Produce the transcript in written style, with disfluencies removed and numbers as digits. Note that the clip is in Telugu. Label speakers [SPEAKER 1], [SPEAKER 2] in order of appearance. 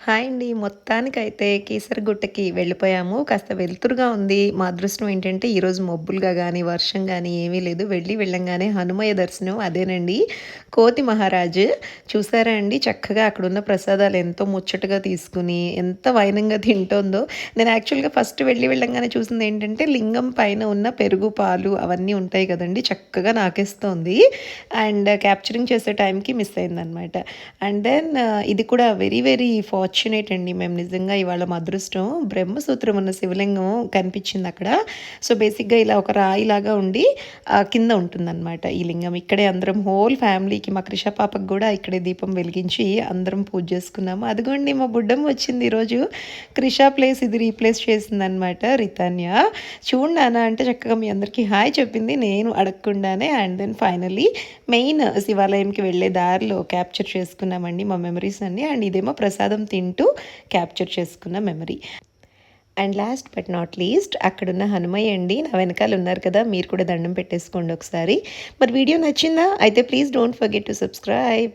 [SPEAKER 1] హాయ్ అండి. మొత్తానికైతే కీసరగుట్టకి వెళ్ళిపోయాము. కాస్త వెలుతురుగా ఉంది. మా అదృష్టం ఏంటంటే ఈరోజు మబ్బులుగా గానీ, వర్షం గానీ ఏమీ లేదు. వెళ్ళంగానే హనుమయ్య దర్శనం అదేనండి. కోతి మహారాజు చూసారా అండి? చక్కగా అక్కడున్న ప్రసాదాలు ఎంతో ముచ్చటగా తీసుకుని, ఎంత వైనంగా తింటోందో. నేను యాక్చువల్‌గా ఫస్ట్ వెళ్ళంగానే చూసిందేంటంటే లింగం పైన ఉన్న పెరుగు, పాలు అవన్నీ ఉంటాయి కదండీ! చక్కగా నాకేస్తోంది. అండ్ క్యాప్చరింగ్ చేసే టైంకి మిస్ అయిందనమాట. అండ్ దెన్ ఇది కూడా వెరీ వెరీ ఫార్చునేట్ అండి. మేము నిజంగా ఇవాళ మా అదృష్టం బ్రహ్మసూత్రం ఉన్న శివలింగం కనిపించిందక్కడ. సో, బేసిక్‌గా ఇలా ఒక రాయిలాగా ఉండి కింద ఉంటుందనమాట ఈ లింగం. ఇక్కడే అందరం హోల్ ఫ్యామిలీకి మా క్రిష పాపకి గూడా ఇక్కడే దీపం వెలిగించి అందరం పూజ చేసుకున్నాము. అదిగోండి మా బుడ్డమ్మ వచ్చింది ఈరోజు. క్రిష ప్లేస్ ఇది రీప్లేస్ చేసిందనమాట రితాన్య. చూడు నాన్న అంటే చక్కగా మీ అందరికీ హాయ్ చెప్పింది నేను అడగకుండానే. అండ్ దెన్ ఫైనల్లీ మెయిన్ శివాలయంకి వెళ్ళే దారిలో క్యాప్చర్ చేసుకున్నామండి మా మెమరీస్ అన్నీ. అండ్ ఇదేమో ప్రసాదం తింటూ క్యాప్చర్ చేసుకున్న memory. And last but not least అక్కడున్న హనుమయ్య అండి నా వెనకాల ఉన్నారు కదా, మీరు కూడా దండం పెట్టేసుకోండి ఒకసారి. మరి వీడియో నచ్చిందా? అయితే please don't forget to subscribe.